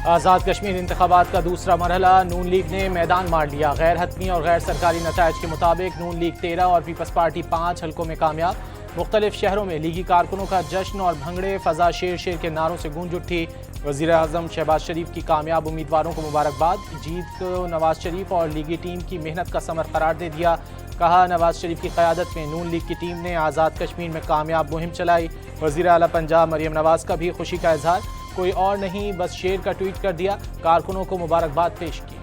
आज़ाद कश्मीर इंतखाबात का दूसरा मरहला, नून लीग ने मैदान मार लिया। गैर हतमी और गैर सरकारी नताइज के मुताबिक नून लीग 13 और पीपल्स पार्टी 5 हल्कों में कामयाब। मुख्तलिफ शहरों में लीगी कारकुनों का जश्न और भंगड़े, फजा शेर शेर के नारों से गूंज उठी। वज़ीर आज़म शहबाज शरीफ की कामयाब उम्मीदवारों को मुबारकबाद। जीत को नवाज शरीफ और लीगी टीम की मेहनत का समर करार दे दिया। कहा, नवाज शरीफ की क़यादत में नून लीग की टीम ने आज़ाद कश्मीर में कामयाब मुहिम चलाई। वज़ीर आला पंजाब मरियम नवाज का भी खुशी का इजहार। कोई और नहीं, बस शेर का ट्वीट कर दिया, कारकुनों को मुबारकबाद पेश की।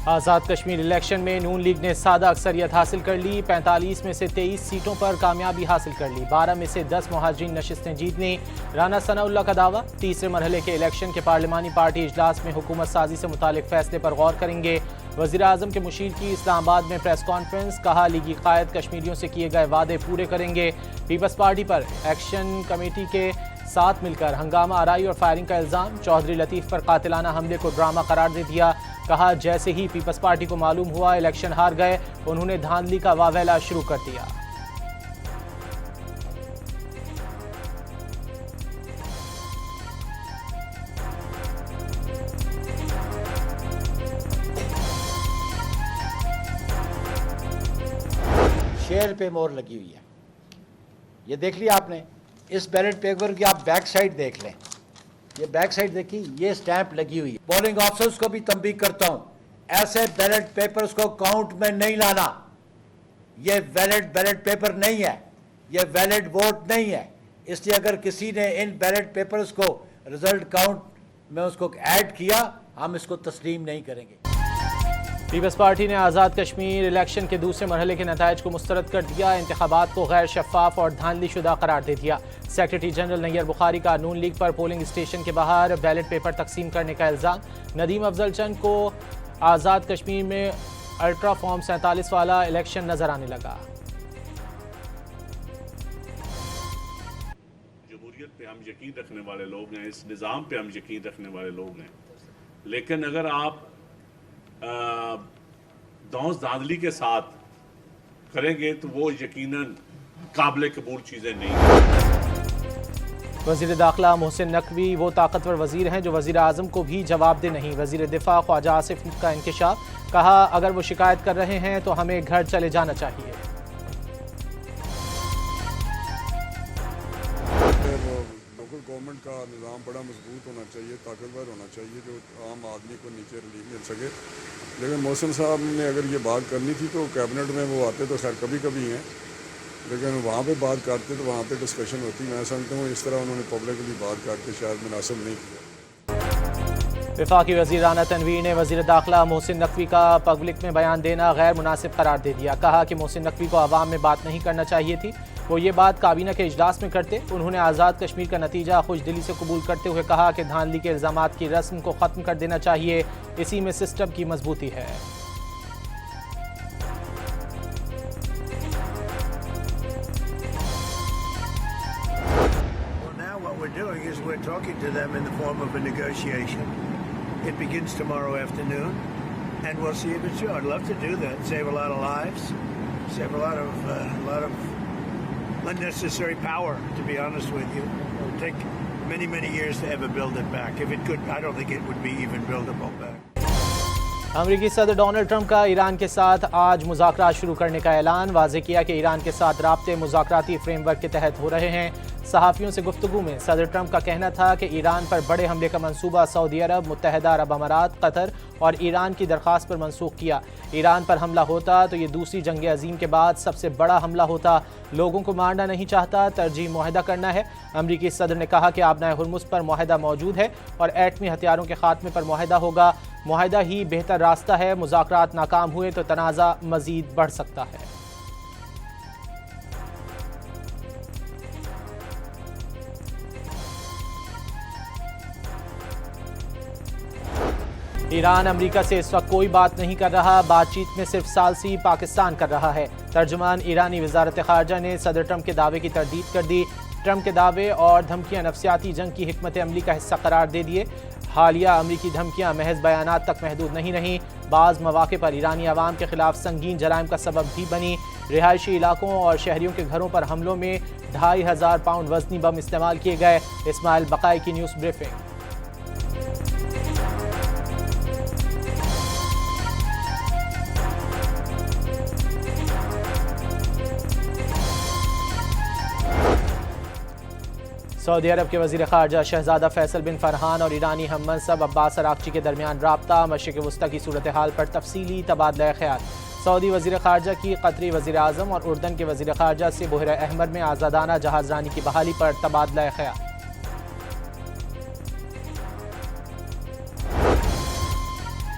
आज़ाद कश्मीर इलेक्शन में नून लीग ने सादा अक्सरियत हासिल कर ली। 45 में से 23 सीटों पर कामयाबी हासिल कर ली। 12 में से 10 मुहाजिरीन नशिस्तें जीतनी। राना सनाउल्लाह का दावा, तीसरे मरहले के इलेक्शन के पार्लिमानी पार्टी इजलास में हुकूमत साजी से मुतालिक फैसले पर गौर करेंगे। वज़ीर आज़म के मुशीर की इस्लामाबाद में प्रेस कॉन्फ्रेंस। कहा, लीगी कायद कश्मीरियों से किए गए वादे पूरे करेंगे। पीपल्स पार्टी पर एक्शन कमेटी के साथ मिलकर हंगामा आराई और फायरिंग का इल्ज़ाम। चौधरी लतीफ़ पर कातिलाना हमले को ड्रामा करार दे दिया। कहा, जैसे ही पीपल्स पार्टी को मालूम हुआ इलेक्शन हार गए, उन्होंने धांधली का वावेला शुरू कर दिया। शेर पे मोहर लगी हुई है, ये देख लिया आपने। इस बैलेट पेपर की आप बैक साइड देख लें, ये बैक साइड देखी, ये स्टैंप लगी हुई है। पोलिंग ऑफिसर्स को भी तंबीह करता हूं, ऐसे बैलेट पेपर्स को काउंट में नहीं लाना। ये बैलेट पेपर नहीं है, ये वैलिड वोट नहीं है। इसलिए अगर किसी ने इन बैलेट पेपर्स को रिजल्ट काउंट में उसको ऐड किया, हम इसको तस्लीम नहीं करेंगे। पीपल्स पार्टी ने आज़ाद कश्मीर इलेक्शन के दूसरे मरहले के नताइज को मुस्तरद कर दिया। इंतखाबात को गैर शफाफ और धांधली शुदा करार दे दिया। सेक्रेटरी जनरल नैयर बुखारी का नून लीग पर पोलिंग स्टेशन के बाहर बैलेट पेपर तकसीम करने का इल्ज़ाम। नदीम अफजल चंद को आज़ाद कश्मीर में अल्ट्रा फॉर्म 47 वाला इलेक्शन नजर आने लगा। जमहूरियत पे हम यकीन रखने वाले लोग हैं, इस निज़ाम पे हम यकीन रखने वाले लोग हैं, लेकिन अगर आप दौस धांधली के साथ करेंगे तो वो यकीनन काबिल कबूल चीज़ें नहीं हैं। वज़ीर दाखिला मोहसिन नकवी वो ताकतवर वज़ीर हैं जो वज़ीर आज़म को भी जवाबदेह नहीं। वज़ीर दिफा ख्वाजा आसिफ का इंकशाफ। कहा, अगर वो शिकायत कर रहे हैं तो हमें घर चले जाना चाहिए। गवर्नमेंट का निज़ाम बड़ा मजबूत होना चाहिए, ताकतवर होना चाहिए, जो आम आदमी को नीचे रिलीफ मिल सके। लेकिन मोहसिन साहब ने अगर ये बात करनी थी तो कैबिनेट में वो आते तो खैर कभी कभी हैं, लेकिन वहाँ पे बात करते तो वहाँ पे डिस्कशन होती। मैं समझता हूँ इस तरह उन्होंने पब्लिकली बात करके शायद मुनासिब नहीं किया। वफाकी वज़ीर राना तनवीर ने वज़ीर दाखिला मोहसिन नकवी का पब्लिक में बयान देना गैर मुनासिब करार दे दिया। कहा कि मोहसिन नकवी को आवाम में बात नहीं करना चाहिए थी, वो ये बात काबीना के इजलास में करते। उन्होंने आज़ाद कश्मीर का नतीजा खुशदिली से कबूल करते हुए कहा कि धांधली के इल्ज़ामात की रस्म को ख़त्म कर देना चाहिए, इसी में सिस्टम की मजबूती है। We're talking to them in the form of a negotiation. It begins tomorrow afternoon, and we'll see if it's true. I'd love to do that. Save a lot of lives, save a lot of unnecessary power. To be honest with you, it would take many, many years to ever build it back. If it could, I don't think it would be even buildable back. अमरीकी सदर Donald Trump का Iran के साथ आज मुज़ाकरात शुरू करने का ऐलान। वाज़ेह किया कि ईरान के साथ राब्ते मुज़ाकराती फ्रेमवर्क के तहत हो रहे हैं। सहाफ़ियों से गुफ्तगू में सदर ट्रंप का कहना था कि ईरान पर बड़े हमले का मंसूबा सऊदी अरब, मुत्तहदा अरब अमारात, कतर और ईरान की दरख्वास्त पर मनसूख किया। ईरान पर हमला होता तो ये दूसरी जंग अज़ीम के बाद सबसे बड़ा हमला होता। लोगों को मारना नहीं चाहता, तरजीह मुआहदा करना है। अमरीकी सदर ने कहा कि आबनाए हुर्मुज़ पर मुआहदा मौजूद है और एटमी हथियारों के खात्मे पर मुआहदा होगा। मुआहदा ही बेहतर रास्ता है। मुज़ाकरात नाकाम हुए तो तनाज़ा मज़ीद बढ़ सकता है। ईरान अमेरिका से इस वक्त कोई बात नहीं कर रहा, बातचीत में सिर्फ सालसी पाकिस्तान कर रहा है। तर्जुमान ईरानी वजारत खारजा ने सदर ट्रंप के दावे की तरदीद कर दी। ट्रंप के दावे और धमकियां नफसियाती जंग की हिकमत अमली का हिस्सा करार दे दिए। हालिया अमरीकी धमकियां महज बयानात तक महदूद नहीं रहीं, बाज़ मौके पर ईरानी अवाम के खिलाफ संगीन जराइम का सबब भी बनी। रिहायशी इलाकों और शहरियों के घरों पर हमलों में 2500 पाउंड वजनी बम इस्तेमाल किए गए। इस्माइल बकाई की न्यूज़ ब्रीफिंग। सऊदी अरब के वज़ीर ख़ारजा शहज़ादा फैसल बिन फरहान और ईरानी हम मनसब अब्बास अराक़ची के दरमियान राब्ता, मशरिक़ वस्ता की सूरत हाल पर तफसीली तबादला ख़याल। सऊदी वज़ीर ख़ारजा की कतरी वज़ीर आज़म और उर्दन के वज़ीर ख़ारजा से बहर अहमर में आज़ादाना जहाज़रानी की बहाली पर तबादला ख़याल।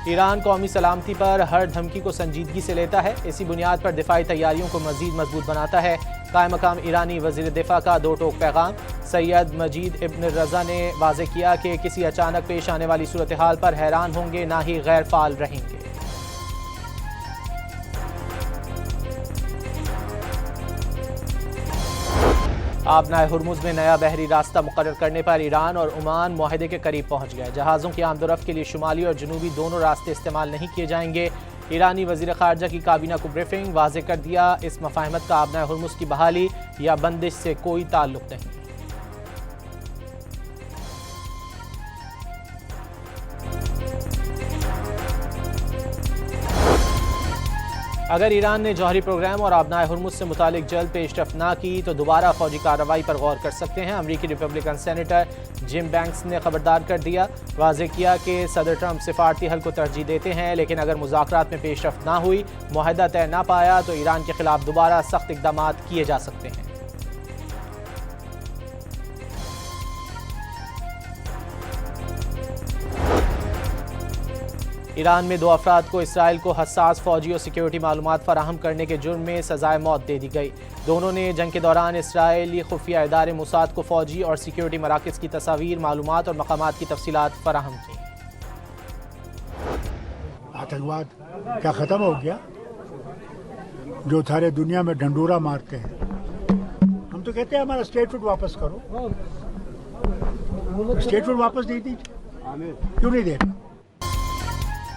ईरान कौमी सलामती पर हर धमकी को संजीदगी से लेता है, इसी बुनियाद पर दिफाई तैयारियों को मज़ीद मजबूत बनाता है। कायम मकाम ईरानी वज़ीर दिफा का दो टोक पैगाम। सैयद मजीद इब्न रज़ा ने वाज़ेह किया कि किसी अचानक पेश आने वाली सूरत हाल पर हैरान होंगे, ना ही गैर फाल रहेंगे। आबनाए हुर्मुज़ में नया बहरी रास्ता मुकर्रर करने पर ईरान और ओमान मुआहदे के करीब पहुंच गए। जहाज़ों की आमदोरफ्त के लिए शुमाली और जनूबी दोनों रास्ते इस्तेमाल नहीं किए जाएंगे। ईरानी वज़ीर ख़ारजा की काबीना को ब्रीफिंग, वाज़ेह कर दिया इस मफ़ाहमत का आबनाए हुर्मुज़ की बहाली या बंदिश से कोई ताल्लुक़ नहीं। अगर ईरान ने जौहरी प्रोग्राम और आबनाए हुर्मुज़ से मुतालिक जल्द पेशरफ ना की तो दोबारा फौजी कार्रवाई पर गौर कर सकते हैं। अमरीकी रिपब्लिकन सेनेटर जिम बैंक्स ने खबरदार कर दिया, वाज़ेह किया कि सदर ट्रंप सिफारती हल को तरजीह देते हैं, लेकिन अगर मुज़ाकरात में पेशरफ ना हुई, मुआहदा तय ना पाया तो ईरान के खिलाफ दोबारा सख्त इक़दाम किए जा सकते हैं। ईरान में 2 अफराद को इसराइल को हसास फौजी और सिक्योरिटी मालूमात फराहम करने के जुर्म में सजाए मौत दे दी गई। दोनों ने जंग के दौरान इसराइली खुफिया इदारे मोसाद को फौजी और सिक्योरिटी मराकज़ की तस्वीर, मालूमात और मकामात की तफसीलात फराहम की। आतंकवाद क्या ख़त्म हो गया जो सारे दुनिया में ढंडूरा मारते हैं? हम तो कहते हैं हमारा स्टेटहुड वापस करो। स्टेटहुड वापस नहीं दीजिए, क्यों नहीं देना?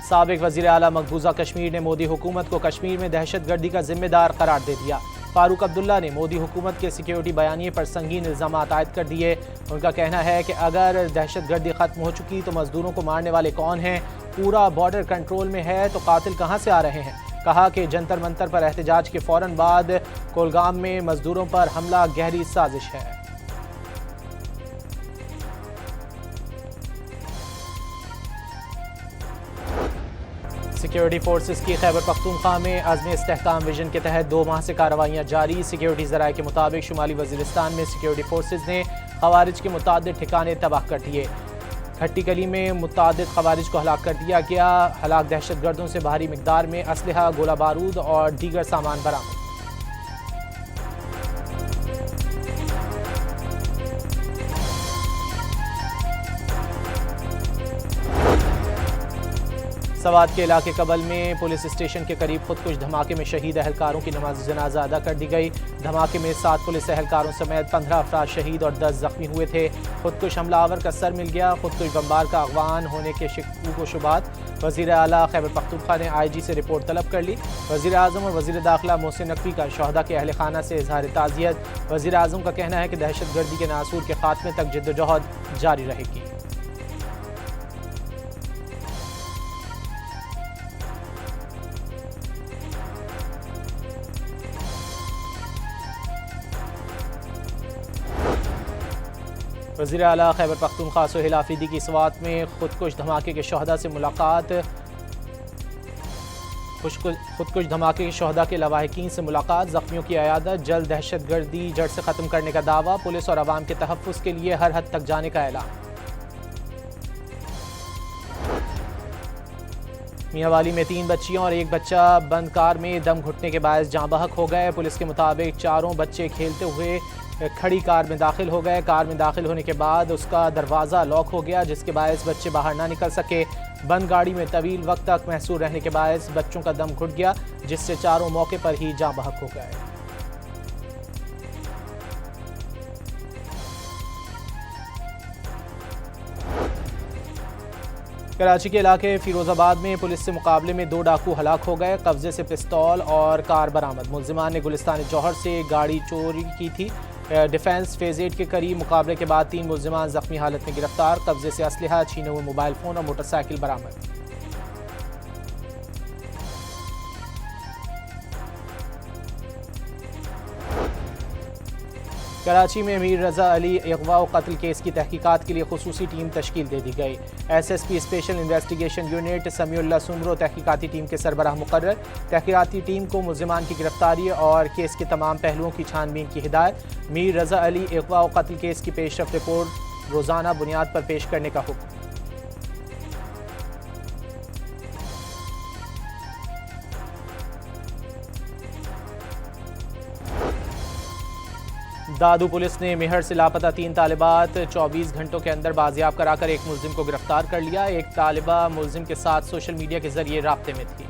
साबिक वज़ीर आला मकबूजा कश्मीर ने मोदी हुकूमत को कश्मीर में दहशतगर्दी का जिम्मेदार करार दे दिया। फारूक अब्दुल्ला ने मोदी हुकूमत के सिक्योरिटी बयानिए पर संगीन इल्ज़ाम आयद कर दिए। उनका कहना है कि अगर दहशतगर्दी ख़त्म हो चुकी तो मजदूरों को मारने वाले कौन हैं? पूरा बॉर्डर कंट्रोल में है तो कातिल कहाँ से आ रहे हैं? कहा कि जंतर मंतर पर एहतजाज के फ़ौरन बाद कोलगाम में मजदूरों पर हमला गहरी साजिश है। सिक्योरिटी फोर्सेस की खैबर पख्तूनख्वा में अज़्म इस्तेहकाम विजन के तहत 2 माह से कार्रवाइयाँ जारी। सिक्योरिटी ज़राए के मुताबिक शुमाली वज़ीरिस्तान में सिक्योरिटी फोर्सेस ने खवारिज के मुतादिद ठिकाने तबाह कर दिए। खट्टी कली में मुतादिद खवारिज को हलाक कर दिया गया। हलाक दहशतगर्दों से भारी मिकदार में असलहा, गोला बारूद और दीगर सामान बरामद। सवात के इलाके कबल में पुलिस स्टेशन के करीब खुदकुश धमाके में शहीद अहलकारों की नमाज जनाजा अदा कर दी गई। धमाके में 7 पुलिस अहलकारों समेत 15 अफराद शहीद और 10 जख्मी हुए थे। खुदकुश हमलावर का सर मिल गया। खुदकुश बमबार का अगवान होने के शिकू शुबात। वज़ीर आला खैबर पख्तूनख्वा ने IG से रिपोर्ट तलब कर ली। वज़ीर आज़म और वज़ीर दाखिला मोहसिन नकवी का शहदा के अहल खाना से इजहार ताज़ियत। वज़ीर आज़म का कहना है कि दहशतगर्दी के नासूर के खात्मे तक जिद्दोजहद जारी रहेगी। वज़ीर आला खैबर पख्तूनख्वा सुहेल आफरीदी की सवात में खुदकुश धमाके के शहदा से मुलाकात। खुदकुश धमाके के शहदा के लवाहिकीन से मुलाकात, जख्मियों की अयादत। जल्द दहशतगर्दी जड़ से ख़त्म करने का दावा। पुलिस और अवाम के तहफ़्फ़ुज़ के लिए हर हद तक जाने का ऐलान। मियांवाली में 3 बच्चियों और 1 बच्चा बंद कार में दम घुटने के बायस जाँ बहक हो गए। पुलिस के मुताबिक चारों बच्चे खेलते हुए खड़ी कार में दाखिल हो गए। कार में दाखिल होने के बाद उसका दरवाज़ा लॉक हो गया, जिसके बायस बच्चे बाहर ना निकल सके। बंद गाड़ी में तवील वक्त तक महसूर रहने के बायस बच्चों का दम घुट गया, जिससे चारों मौके पर ही जाँ बहक हो गए। कराची के इलाके फिरोजाबाद में पुलिस से मुकाबले में 2 डाकू हलाक हो गए। कब्जे से पिस्तौल और कार बरामद। मुल्जिमान ने गुलिस्तान जौहर से गाड़ी चोरी की थी। डिफेंस फेज 8 के करीब मुकाबले के बाद 3 मुल्जिमान जख्मी हालत में गिरफ्तार। कब्जे से असलहा, छीने हुए मोबाइल फोन और मोटरसाइकिल बरामद। कराची में मीर रजा अली अगवा और कत्ल केस की तहकीकात के लिए खुसूसी टीम तश्कील दे दी गई। SSP special investigation unit Samiullah Soomro तहकीकाती टीम के सरबराह मुकर्रर। तहकीकाती टीम को मुल्जिमान की गिरफ्तारी और केस के तमाम पहलुओं की छानबीन की हिदायत। मीर रजा अली अगवा और कत्ल केस की पेशरफ रिपोर्ट रोजाना बुनियाद पर पेश करने का हुक्म। दादू पुलिस ने मेहर से लापता 3 तालिबात 24 घंटों के अंदर बाजियाब कराकर एक मुल्जिम को गिरफ्तार कर लिया। एक तालिबा मुल्जिम के साथ सोशल मीडिया के जरिए राब्ते में थी।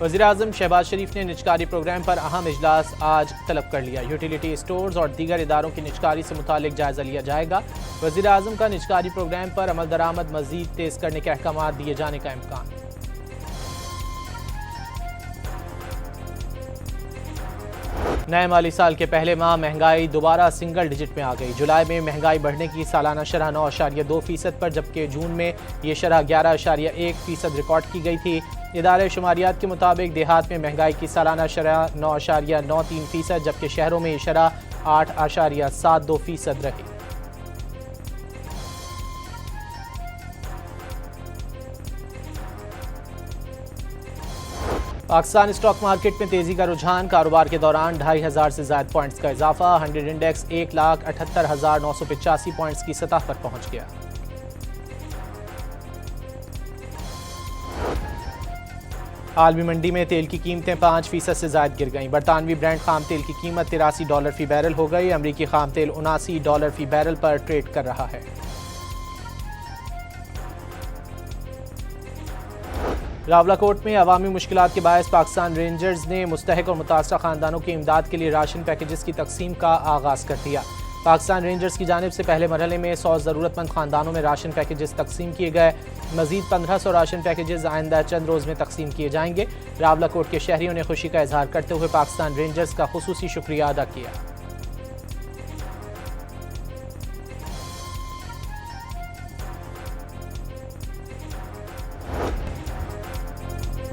वज़ीर-ए-आज़म शहबाज शरीफ ने निजकारी प्रोग्राम पर अहम इजलास आज तलब कर लिया। यूटिलिटी स्टोर्स और दीगर इदारों की निजकारी से मुतालिक जायजा लिया जाएगा। वज़ीर-ए-आज़म का निजकारी प्रोग्राम पर अमल दरामद मजीद तेज करने के अहकाम दिए जाने का इम्कान। नए माली साल के पहले माह महंगाई दोबारा सिंगल डिजिट में आ गई। जुलाई में महंगाई बढ़ने की सालाना शरह 9.2% पर, जबकि जून में ये शरह 11.1% रिकॉर्ड की गई थी। इदारे शुमारियात के मुताबिक देहात में महंगाई की सालाना शरह 9.93%, जबकि शहरों में ये शरह 8.72% रही। पाकिस्तान स्टॉक मार्केट में तेजी का रुझान। कारोबार के दौरान 2500 से ज्यादा पॉइंट्स का इजाफा। 100 इंडेक्स 1,78,985 पॉइंट्स की सतह पर पहुंच गया। आलमी मंडी में तेल की कीमतें 5% से ज्यादा गिर गईं। बरतानवी ब्रांड खाम तेल की कीमत $83 फी बैरल हो गई। अमरीकी खाम तेल $79 फी बैरल पर ट्रेड कर रहा है। रावलाकोट में अवामी मुश्किलात के बायस पाकिस्तान रेंजर्स ने मुस्तहिक और मुतासरा खानदानों की इमदाद के लिए राशन पैकेजेस की तकसीम का आगाज़ कर दिया। पाकिस्तान रेंजर्स की जानिब से पहले मरहले में 100 ज़रूरतमंद खानदानों में राशन पैकेजेस तकसीम किए गए। मजीद 1500 राशन पैकेजेस आइंदा चंद रोज़ में तकसीम किए जाएंगे। रावलाकोट के शहरियों ने खुशी का इजहार करते हुए पाकिस्तान रेंजर्स का खुसूसी शुक्रिया अदा किया।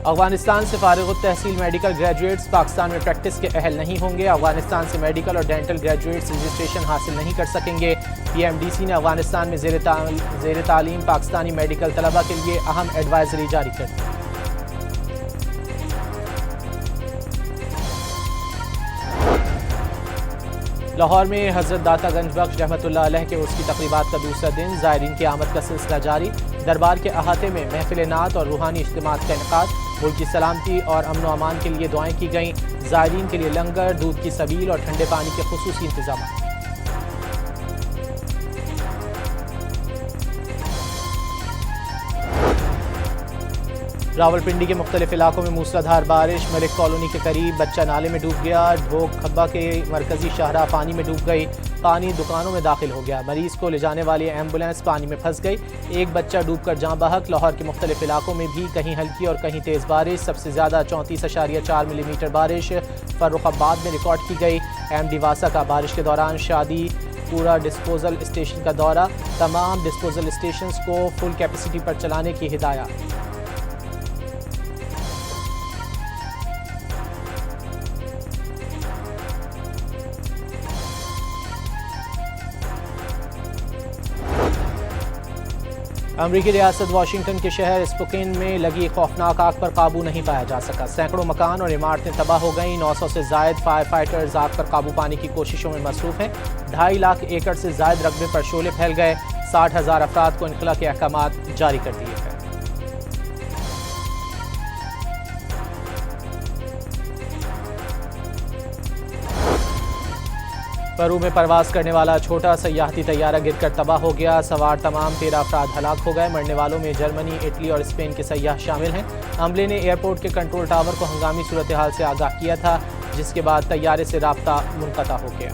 अफगानिस्तान से फारिग तहसील मेडिकल ग्रेजुएट्स पाकिस्तान में प्रैक्टिस के अहल नहीं होंगे। अफगानिस्तान से मेडिकल और डेंटल ग्रेजुएट्स रजिस्ट्रेशन हासिल नहीं कर सकेंगे। PMDC ने अफगानिस्तान में ज़ेर तालीम पाकिस्तानी मेडिकल तलबा के लिए अहम एडवाइजरी जारी कर दी। लाहौर में हज़रत दातागंज बख्श रहमतुल्लाह अलैह के उर्स की तक़रीबात का दूसरा दिन। ज़ायरीन की आमद का सिलसिला जारी। दरबार के अहाते में महफिल नात और रूहानी इज्तिमात का इनेकाद। मुल्क की सलामती और अमन व अमान के लिए दुआएं की गईं। ज़ायरीन के लिए लंगर, दूध की सबील और ठंडे पानी के खुसूसी इंतजाम। रावलपिंडी के मुख्तलिफ इलाकों में मूसलाधार बारिश। मलिक कॉलोनी के करीब बच्चा नाले में डूब गया। ढोक खब्बा के मरकजी शाहराह पानी में डूब गई। पानी दुकानों में दाखिल हो गया। मरीज को ले जाने वाली एम्बुलेंस पानी में फंस गई। एक बच्चा डूबकर जाँ बहक। लाहौर के मुख्तलिफ इलाकों में भी कहीं हल्की और कहीं तेज़ बारिश। सबसे ज़्यादा 34.4 मिलीमीटर बारिश फर्रुखाबाद में रिकॉर्ड की गई। MD वासा का बारिश के दौरान शादी पूरा डिस्पोजल स्टेशन का दौरा। तमाम डिस्पोजल स्टेशन को फुल कैपेसिटी पर चलाने की हिदायत। अमरीकी रियासत वाशिंगटन के शहर स्पोकेन में लगी खौफनाक आग पर काबू नहीं पाया जा सका। सैकड़ों मकान और इमारतें तबाह हो गईं। 900 से जायद फायर फाइटर्स आग पर काबू पाने की कोशिशों में मसरूफ हैं। 2.5 लाख एकड़ से जायद रकबे पर शोले फैल गए। 60,000 अफराद को इनखला के अहकाम जारी कर दिए गए। पेरू में परवास करने वाला छोटा सयाहती तैयारा गिरकर तबाह हो गया। सवार तमाम 13 अफराद हलाक हो गए। मरने वालों में जर्मनी, इटली और स्पेन के सयाह शामिल हैं। अमले ने एयरपोर्ट के कंट्रोल टावर को हंगामी सूरत हाल से आगाह किया था, जिसके बाद तैयारे से राब्ता मुनक़ता हो गया।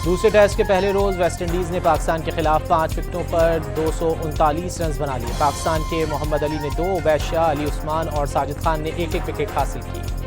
दूसरे टेस्ट के पहले रोज वेस्टइंडीज ने पाकिस्तान के खिलाफ 5 विकेटों पर 239 रन बना लिए। पाकिस्तान के मोहम्मद अली ने 2, उबैद शाह, अली उस्मान और साजिद खान ने एक-एक विकेट हासिल की।